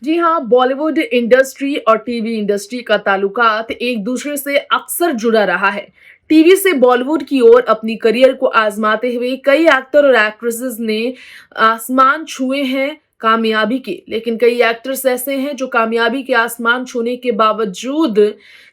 जी हाँ, बॉलीवुड इंडस्ट्री और TV industry का ताल्लुकात एक दूसरे से अक्सर जुड़ा रहा है। टीवी से बॉलीवुड की ओर अपनी करियर को आजमाते हुए कई एक्टर और एक्ट्रेसेस ने आसमान छुए हैं कामयाबी के, लेकिन कई एक्टर्स ऐसे हैं जो कामयाबी के आसमान छूने के बावजूद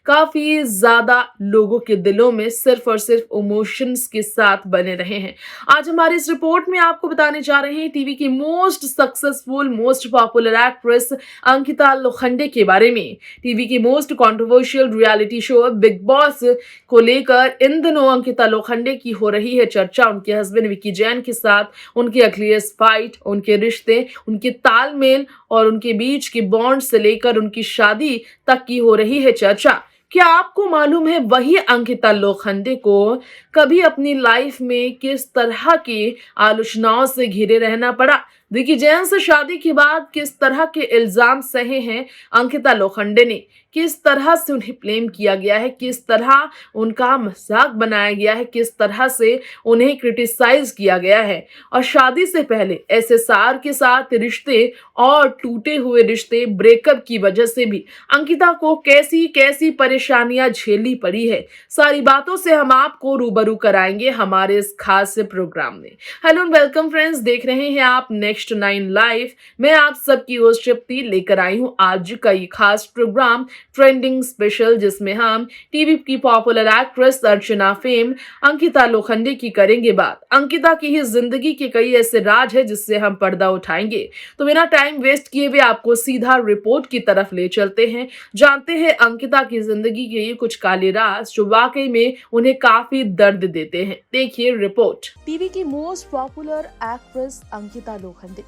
काफी ज्यादा लोगों के दिलों में सिर्फ और सिर्फ इमोशंस के साथ बने रहे हैं। आज हमारी इस रिपोर्ट में आपको बताने जा रहे हैं टीवी की most successful, most popular actress Ankita Lokhande के बारे में। टीवी की most controversial reality show big boss को लेकर इन दिनों अंकिता लोखंडे की हो रही है चर्चा। उनके हस्बैंड विकी जैन के साथ उनकी अखिलेश फाइट, उनके रिश्ते, उनके तालमेल और उनके बीच के बॉन्ड से लेकर उनकी शादी तक की हो रही है चर्चा। क्या आपको मालूम है वही अंकिता लोखंडे को कभी अपनी लाइफ में किस तरह की आलोचनाओं से घिरे रहना पड़ा? विकी जैन से शादी के बाद किस तरह के इल्जाम सहे हैं अंकिता लोखंडे ने? किस तरह से उन्हें ब्लेम किया गया है? किस तरह उनका मजाक बनाया गया है? किस तरह से उन्हें क्रिटिसाइज किया गया है? और शादी से पहले एसएसआर के साथ रिश्ते और टूटे हुए रिश्ते, ब्रेकअप की वजह से भी अंकिता को कैसी कैसी परेशानियां झेलनी पड़ी है, सारी बातों से हम आपको रूबरू कराएंगे हमारे इस खास प्रोग्राम में। हेलो एंड वेलकम फ्रेंड्स, देख रहे हैं आप नेक्स्ट 9 लाइव। मैं आप सबकी होस्ट शक्ति लेकर आई हूं आज का ये खास प्रोग्राम ट्रेंडिंग स्पेशल, जिसमें हम टीवी की पॉपुलर एक्ट्रेस अर्चना फेम अंकिता लोखंडे की करेंगे बात। अंकिता की ही जिंदगी के कई ऐसे राज है जिससे हम पर्दा उठाएंगे। तो बिना टाइम वेस्ट किए हुए आपको सीधा रिपोर्ट की तरफ ले चलते हैं, जानते हैं अंकिता की जिंदगी के ये कुछ काले राज जो वाकई में उन्हें काफी दर्द देते हैं। देखिए रिपोर्ट। टीवी की most popular actress Ankita Lokhande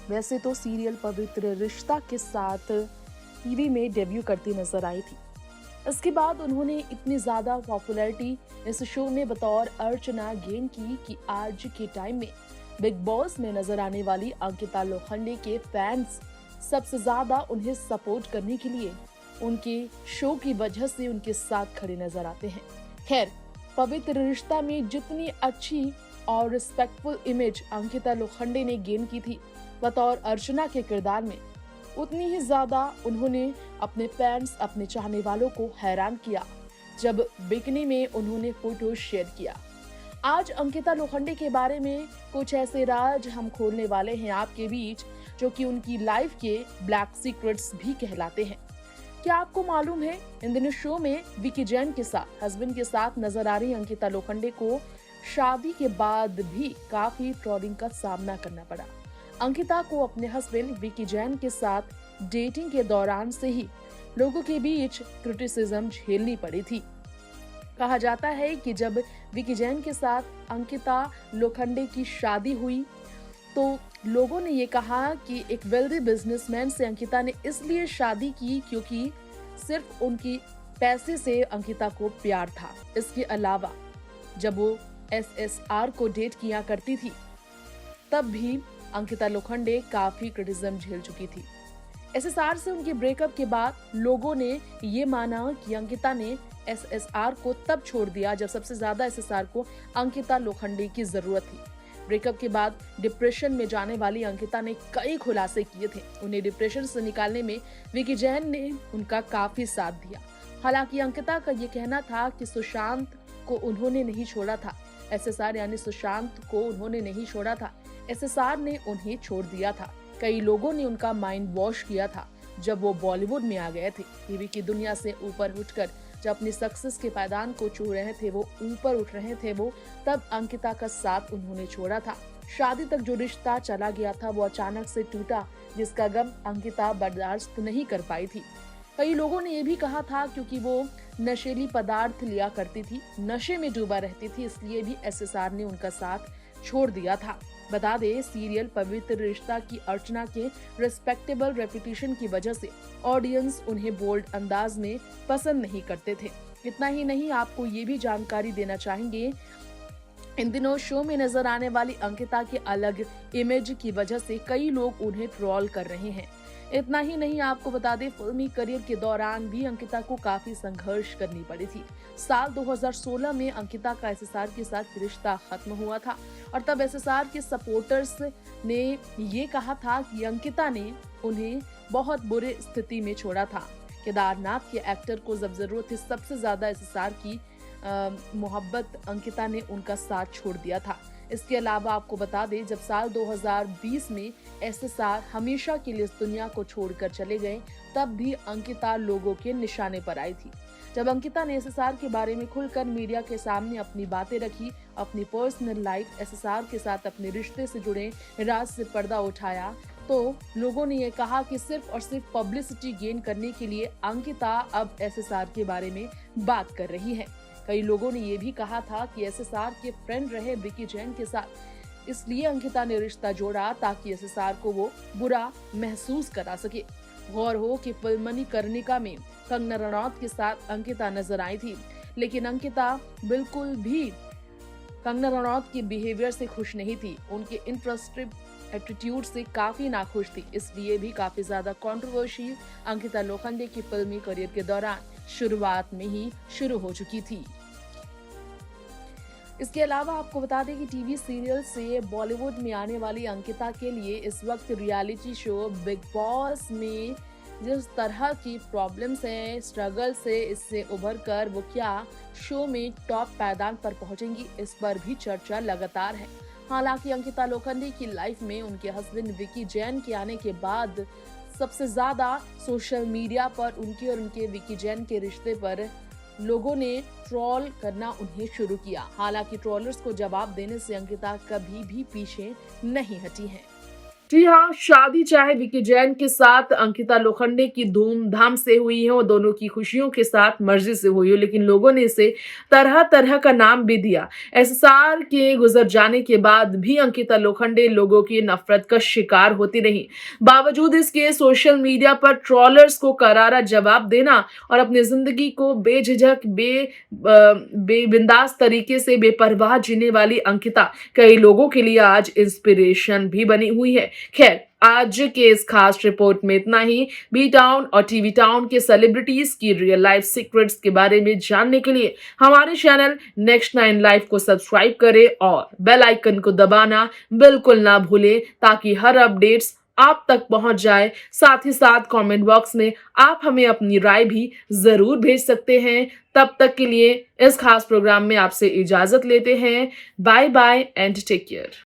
वैसे तो सीरियल पवित्र रिश्ता के साथ टीवी में डेब्यू करती नजर आई थी। इसके बाद उन्होंने इतनी ज्यादा पॉपुलैरिटी इस शो में बतौर अर्चना गेन की कि आज के टाइम में बिग बॉस में नजर आने वाली अंकिता लोखंडे के फैंस सबसे ज्यादा उन्हें सपोर्ट करने के लिए उनके शो की वजह से उनके साथ खड़े नजर आते हैं। खैर, पवित्र रिश्ता में जितनी अच्छी और रिस्पेक्टफुल इमेज अंकिता लोखंडे ने गेन की थी बतौर अर्चना के किरदार में, उतनी ही ज्यादा उन्होंने अपने फैंस, अपने चाहने वालों को हैरान किया जब बिकनी में उन्होंने फोटो शेयर किया। आज अंकिता लोखंडे के बारे में कुछ ऐसे राज हम खोलने वाले हैं आपके बीच जो कि उनकी लाइफ के ब्लैक सीक्रेट्स भी कहलाते हैं। क्या आपको मालूम है इन दिनों शो में विकी जैन के साथ, हस्बैंड के साथ नजर आ रही अंकिता लोखंडे को शादी के बाद भी काफी ट्रोलिंग का सामना करना पड़ा। अंकिता को अपने हस्बैंड विकी जैन के साथ डेटिंग के दौरान से ही लोगों के बीच क्रिटिसिज्म झेलनी पड़ी थी। कहा जाता है कि जब विकी जैन के साथ अंकिता लोखंडे की शादी हुई तो लोगों ने ये कहा कि एक वेल्दी बिजनेसमैन से अंकिता ने इसलिए शादी की क्योंकि सिर्फ उनकी पैसे से अंकिता को प्यार था। इसके अलावा जब वो एसएसआर को डेट किया करती थी तब भी अंकिता लोखंडे काफी क्रिटिसिज्म झेल चुकी थी। एसएसआर से उनके ब्रेकअप के बाद लोगों ने ये माना कि अंकिता ने एसएसआर को तब छोड़ दिया जब सबसे ज्यादा एसएसआर को अंकिता लोखंडे की जरूरत थी। ब्रेकअप के बाद डिप्रेशन में जाने वाली अंकिता ने कई खुलासे किए थे। उन्हें डिप्रेशन से निकालने में विकी जैन ने उनका काफी साथ दिया। हालांकि अंकिता का ये कहना था कि सुशांत को उन्होंने नहीं छोड़ा था, एसएसआर यानी सुशांत को उन्होंने नहीं छोड़ा था, एसएसआर ने उन्हें छोड़ दिया था। कई लोगों ने उनका माइंड वॉश किया था जब वो बॉलीवुड में आ गए थे। टीवी की दुनिया से ऊपर उठकर जब अपनी सक्सेस के पायदान को छू रहे थे, वो ऊपर उठ रहे थे, वो तब अंकिता का साथ उन्होंने छोड़ा था। शादी तक जो रिश्ता चला गया था वो अचानक से टूटा, जिसका गम अंकिता बर्दाश्त नहीं कर पाई थी। कई लोगों ने ये भी कहा था क्योंकि वो नशीली पदार्थ लिया करती थी, नशे में डूबा रहती थी, इसलिए भी एसएसआर ने उनका साथ छोड़ दिया था। बता दें, सीरियल पवित्र रिश्ता की अर्चना के रिस्पेक्टेबल रेपुटेशन की वजह से ऑडियंस उन्हें बोल्ड अंदाज में पसंद नहीं करते थे। इतना ही नहीं, आपको ये भी जानकारी देना चाहेंगे, इन दिनों शो में नजर आने वाली अंकिता के अलग इमेज की वजह से कई लोग उन्हें ट्रोल कर रहे हैं। इतना ही नहीं, आपको बता दें फिल्मी करियर के दौरान भी अंकिता को काफी संघर्ष करनी पड़ी थी। साल 2016 में अंकिता का एसएसआर के साथ रिश्ता खत्म हुआ था और तब एसएसआर के सपोर्टर्स ने ये कहा था कि अंकिता ने उन्हें बहुत बुरे स्थिति में छोड़ा था। केदारनाथ के एक्टर को जब जरूरत थी सबसे ज्यादा एसएसआर की मोहब्बत, अंकिता ने उनका साथ छोड़ दिया था। इसके अलावा आपको बता दें, जब साल 2020 में एसएसआर हमेशा के लिए इस दुनिया को छोड़कर चले गए, तब भी अंकिता लोगों के निशाने पर आई थी। जब अंकिता ने एसएसआर के बारे में खुलकर मीडिया के सामने अपनी बातें रखी, अपनी पर्सनल लाइफ, एसएसआर के साथ अपने रिश्ते से जुड़े राज से पर्दा उठाया, तो लोगों ने यह कहा कि सिर्फ और सिर्फ पब्लिसिटी गेन करने के लिए अंकिता अब एसएसआर के बारे में बात कर रही है। कई लोगों ने यह भी कहा था कि एसएसआर के फ्रेंड रहे विकी जैन के साथ, इसलिए अंकिता ने रिश्ता जोड़ा ताकि एसएसआर को वो बुरा महसूस करा सके। गौर हो कि फिल्मनी कर्णिका में कंगना रनौत के साथ अंकिता नजर आई थी, लेकिन अंकिता बिल्कुल भी कंगना रनौत के बिहेवियर से खुश नहीं थी, उनके इंट्रस्टिव एटीट्यूड से काफी नाखुश थी। इसलिए भी काफी ज्यादा कंट्रोवर्सी अंकिता लोखंडे की फिल्मी करियर के दौरान शुरुआत में ही शुरू हो चुकी थी। इसके अलावा आपको बता दें कि टीवी सीरियल से बॉलीवुड में आने वाली अंकिता के लिए इस वक्त रियलिटी शो बिग बॉस में जिस तरह की प्रॉब्लम्स है, स्ट्रगल्स है, इससे उभर कर वो क्या शो में टॉप पायदान पर पहुंचेंगी, इस पर भी चर्चा लगातार है। हालांकि अंकिता लोखंडे की लाइफ में उनके हस्बैंड विकी जैन के आने के बाद सबसे ज्यादा सोशल मीडिया पर उनके और उनके विकी जैन के रिश्ते पर लोगों ने ट्रोल करना उन्हें शुरू किया। हालांकि ट्रोलर्स को जवाब देने से अंकिता कभी भी पीछे नहीं हटी हैं। जी हाँ, शादी चाहे विकी जैन के साथ अंकिता लोखंडे की धूमधाम से हुई हो, दोनों की खुशियों के साथ मर्जी से हुई हो, लेकिन लोगों ने इसे तरह तरह का नाम भी दिया। एसएसआर के गुजर जाने के बाद भी अंकिता लोखंडे लोगों की नफरत का शिकार होती रही। बावजूद इसके सोशल मीडिया पर ट्रोलर्स को करारा जवाब देना और अपनी जिंदगी को बेझिझक बेबिंदास तरीके से बेपरवाह जीने वाली अंकिता कई लोगों के लिए आज इंस्पिरेशन भी बनी हुई है। खैर, आज के इस खास रिपोर्ट में इतना ही। बी टाउन और टीवी टाउन के सेलिब्रिटीज की रियल लाइफ सीक्रेट्स के बारे में जानने के लिए हमारे चैनल नेक्स्ट 9 लाइव को सब्सक्राइब करें और बेल आइकन को दबाना बिल्कुल ना भूलें, ताकि हर अपडेट्स आप तक पहुंच जाए। साथ ही साथ कमेंट बॉक्स में आप हमें अपनी राय भी जरूर भेज सकते हैं। तब तक के लिए इस खास प्रोग्राम में आपसे इजाजत लेते हैं। Bye bye and take care.